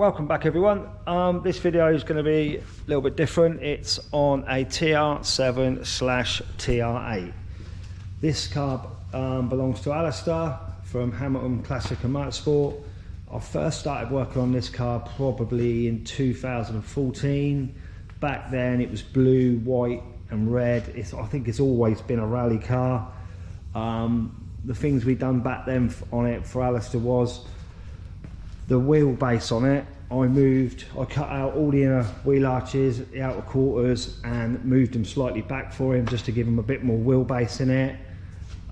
welcome back everyone. This video is going to be a little bit different. It's on a tr7/tr8. This car belongs to Alistair from Hamilton Classic and Motorsport. I first started working on this car probably in 2014. Back then it was blue, white and red. I think it's always been a rally car. The things we done back then on it for Alistair was the wheelbase on it. I cut out all the inner wheel arches, the outer quarters, and moved them slightly back for him just to give him a bit more wheelbase in it.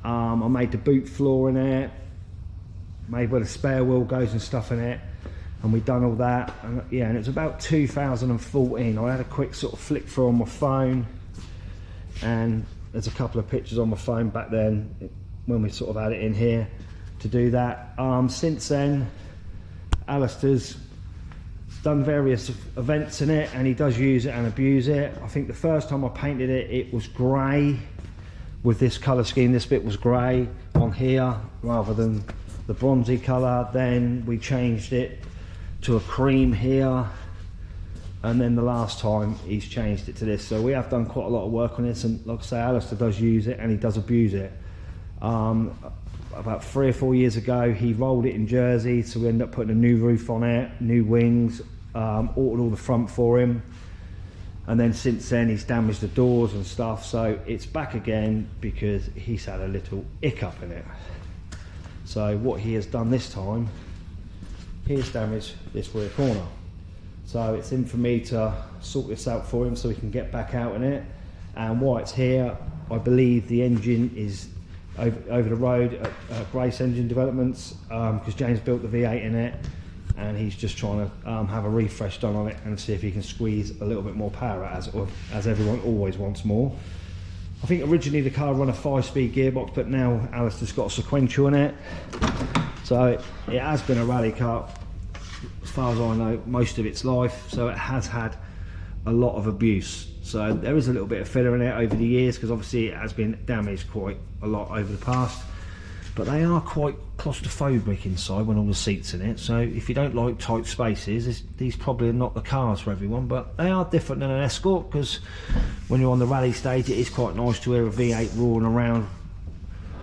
I made the boot floor in it, made where the spare wheel goes and stuff in it, and we done all that. And yeah, and it was about 2014. I had a quick sort of flick through on my phone, and there's a couple of pictures on my phone back then when we sort of had it in here to do that. Since then, Alistair's done various events in it, and he does use it and abuse it. I think the first time I painted it, it was grey with this colour scheme. This bit was grey on here rather than the bronzy colour. Then we changed it to a cream here, and then the last time he's changed it to this. So we have done quite a lot of work on this, and like I say, Alistair does use it and he does abuse it. About 3 or 4 years ago he rolled it in Jersey, so we ended up putting a new roof on it, new wings, altered all the front for him, and then since then he's damaged the doors and stuff, so it's back again because he's had a little hiccup in it. So what he has done this time, he has damaged this rear corner, so it's in for me to sort this out for him so he can get back out in it. And while it's here, I believe the engine is over the road at Grace Engine Developments, because James built the V8 in it, and he's just trying to have a refresh done on it and see if he can squeeze a little bit more power out, as everyone always wants more. I think originally the car run a 5-speed gearbox, but now Alistair's got a sequential in it, so it has been a rally car as far as I know most of its life, so it has had a lot of abuse. So there is a little bit of filler in it over the years, because obviously it has been damaged quite a lot over the past, but they are quite claustrophobic inside when all the seats in it. So if you don't like tight spaces, these probably are not the cars for everyone, but they are different than an Escort, because when you're on the rally stage it is quite nice to hear a V8 roaring around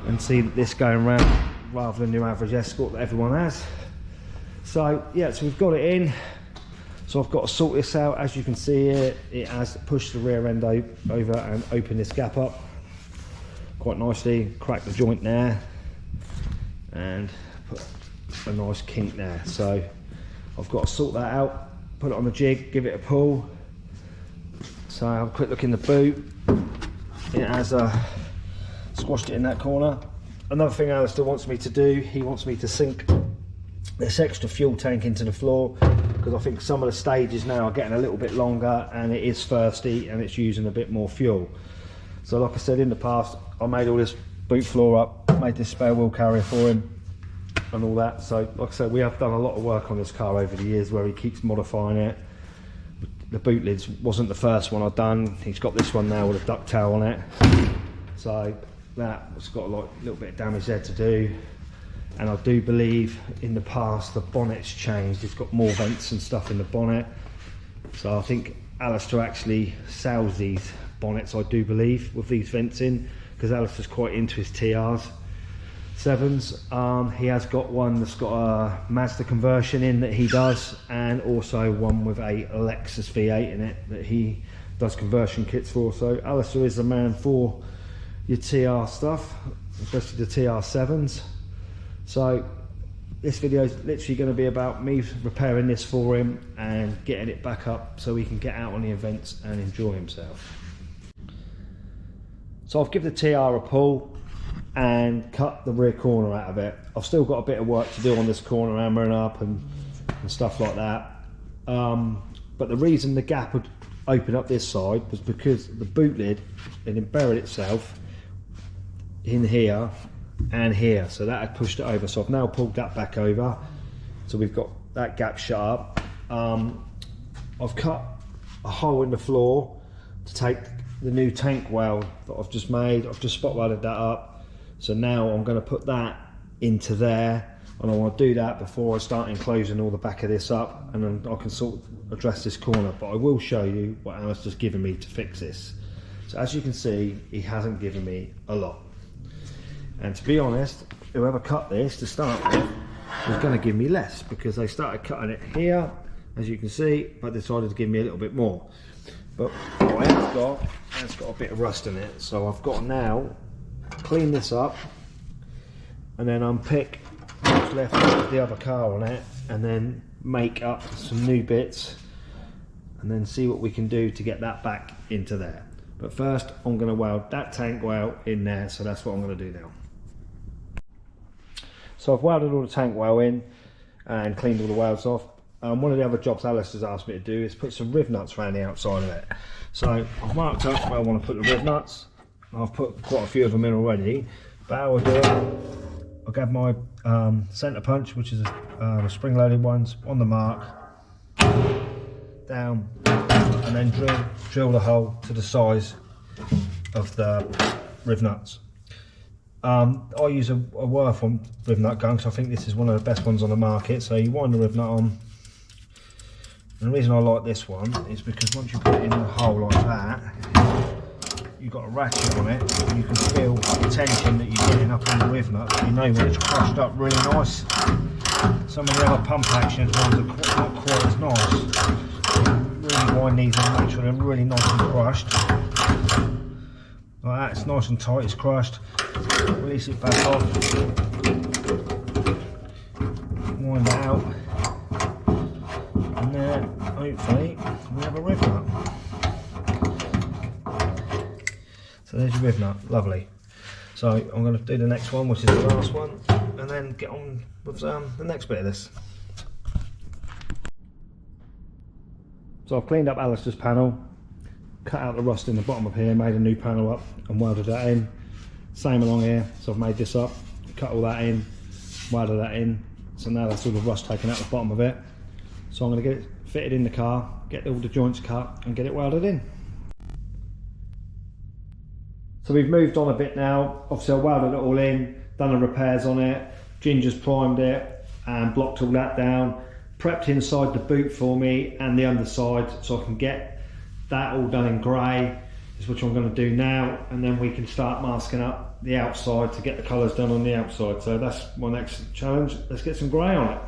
and see this going around rather than your average Escort that everyone has. So yeah, so we've got it in. So I've got to sort this out. As you can see here, it has pushed the rear end over and opened this gap up quite nicely, cracked the joint there and put a nice kink there. So I've got to sort that out, put it on the jig, give it a pull. So I'll have a quick look in the boot. It has squashed it in that corner. Another thing Alistair wants me to do, he wants me to sink this extra fuel tank into the floor, because I think some of the stages now are getting a little bit longer and it is thirsty and it's using a bit more fuel. So like I said, in the past I made all this boot floor up, made this spare wheel carrier for him and all that. So like I said, we have done a lot of work on this car over the years where he keeps modifying it. The boot lids wasn't the first one I've done. He's got this one now with a ducktail on it, so that's got a little bit of damage there to do. And I do believe in the past the bonnet's changed, it's got more vents and stuff in the bonnet. So I think Alistair actually sells these bonnets, I do believe, with these vents in, because Alistair's quite into his TR7s. He has got one that's got a Mazda conversion in that he does, and also one with a Lexus V8 in it that he does conversion kits for. So Alistair is the man for your TR stuff, especially the TR7s. So this video is literally going to be about me repairing this for him and getting it back up so he can get out on the events and enjoy himself. So I've given the TR a pull and cut the rear corner out of it. I've still got a bit of work to do on this corner, hammering up and stuff like that. But the reason the gap would open up this side was because the boot lid had embedded itself in here and here, so that had pushed it over. So I've now pulled that back over, so we've got that gap shut up. I've cut a hole in the floor to take the new tank weld that I've just made. I've just spot welded that up, so now I'm going to put that into there and I want to do that before I start enclosing all the back of this up, and then I can sort of address this corner. But I will show you what Alistair's given me to fix this. So as you can see, he hasn't given me a lot, and to be honest, whoever cut this to start with was going to give me less, because they started cutting it here, as you can see, but decided to give me a little bit more. But what I have got, it's got a bit of rust in it, so I've got to now clean this up and then unpick what's left of the other car on it, and then make up some new bits, and then see what we can do to get that back into there. But first I'm going to weld that tank well in there, so that's what I'm going to do now. So I've welded all the tank well in and cleaned all the welds off. One of the other jobs Alistair's asked me to do is put some riv nuts around the outside of it. So I've marked up where I want to put the riv nuts. I've put quite a few of them in already, but how I'll do it, I'll grab my centre punch, which is the spring loaded ones, on the mark, down, and then drill the hole to the size of the riv nuts. I use a Wortham riv nut gun because I think this is one of the best ones on the market. So you wind the riv nut on, and the reason I like this one is because once you put it in the hole like that, you've got a ratchet on it, and you can feel the tension that you're getting up on the riv nut. You know when it's crushed up really nice. Some of the other pump action ones are not quite as nice. Really wind these in, make sure they're really nice and crushed. Like that, it's nice and tight, it's crushed. Release it back off. Wind it out. And then, hopefully, we have a riv nut. So there's your riv nut, lovely. So I'm going to do the next one, which is the last one, and then get on with the next bit of this. So I've cleaned up Alistair's panel, cut out the rust in the bottom of here, made a new panel up and welded that in. Same along here, so I've made this up, cut all that in, welded that in. So now that's all the rust taken out the bottom of it. So I'm going to get it fitted in the car, get all the joints cut and get it welded in. So we've moved on a bit now. Obviously I welded it all in, done the repairs on it, Ginger's primed it and blocked all that down, prepped inside the boot for me and the underside, so I can get that all done in grey, is what I'm going to do now, and then we can start masking up the outside to get the colours done on the outside. So that's my next challenge. Let's get some grey on it.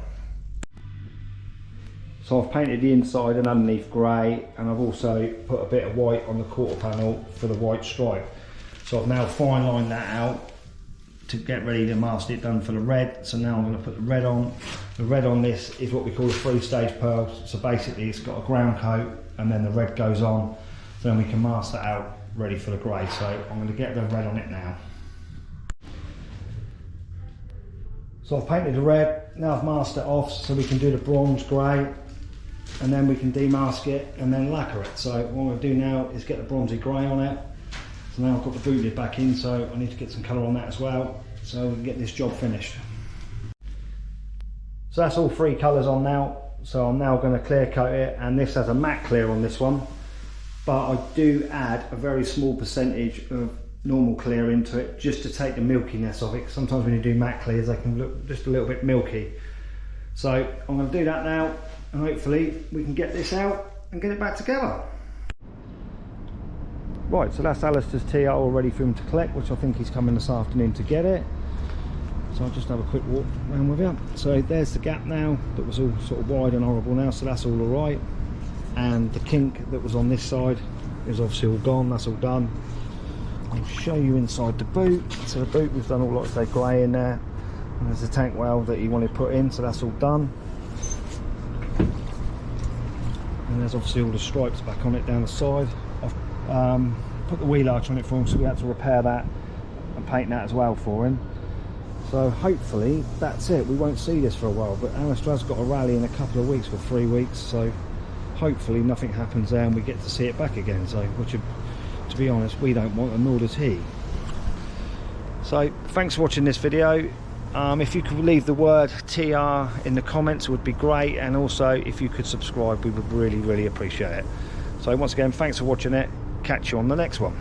So I've painted the inside and underneath grey, and I've also put a bit of white on the quarter panel for the white stripe. So I've now fine lined that out to get ready to mask it done for the red. So now I'm going to put the red on. The red on this is what we call a 3-stage pearl. So basically it's got a ground coat and then the red goes on. Then we can mask that out ready for the grey. So I'm going to get the red on it now. So I've painted the red, now I've masked it off so we can do the bronze grey, and then we can demask it and then lacquer it. So what I'm going to do now is get the bronzy grey on it. So now I've got the boot lid back in, so I need to get some colour on that as well, so we can get this job finished. So that's all 3 colours on now. So I'm now going to clear coat it, and this has a matte clear on this one, but I do add a very small percentage of normal clear into it just to take the milkiness of it. Sometimes when you do matte clears they can look just a little bit milky. So I'm going to do that now, and hopefully we can get this out and get it back together. Right, so that's Alistair's TR all ready for him to collect, which I think he's coming this afternoon to get it. So I'll just have a quick walk around with you. So there's the gap now that was all sort of wide and horrible now, so that's all alright. And the kink that was on this side is obviously all gone, that's all done. I'll show you inside the boot. So the boot, we've done all like say grey in there. And there's the tank well that he wanted put in, so that's all done. And there's obviously all the stripes back on it down the side. I've put the wheel arch on it for him, so we had to repair that and paint that as well for him. So hopefully that's it. We won't see this for a while, but Alistair has got a rally in a couple of weeks for 3 weeks, so hopefully nothing happens there and we get to see it back again. So, which, to be honest, we don't want, and nor does he. So thanks for watching this video. If you could leave the word TR in the comments, it would be great, and also if you could subscribe, we would really appreciate it. So once again, thanks for watching it. Catch you on the next one.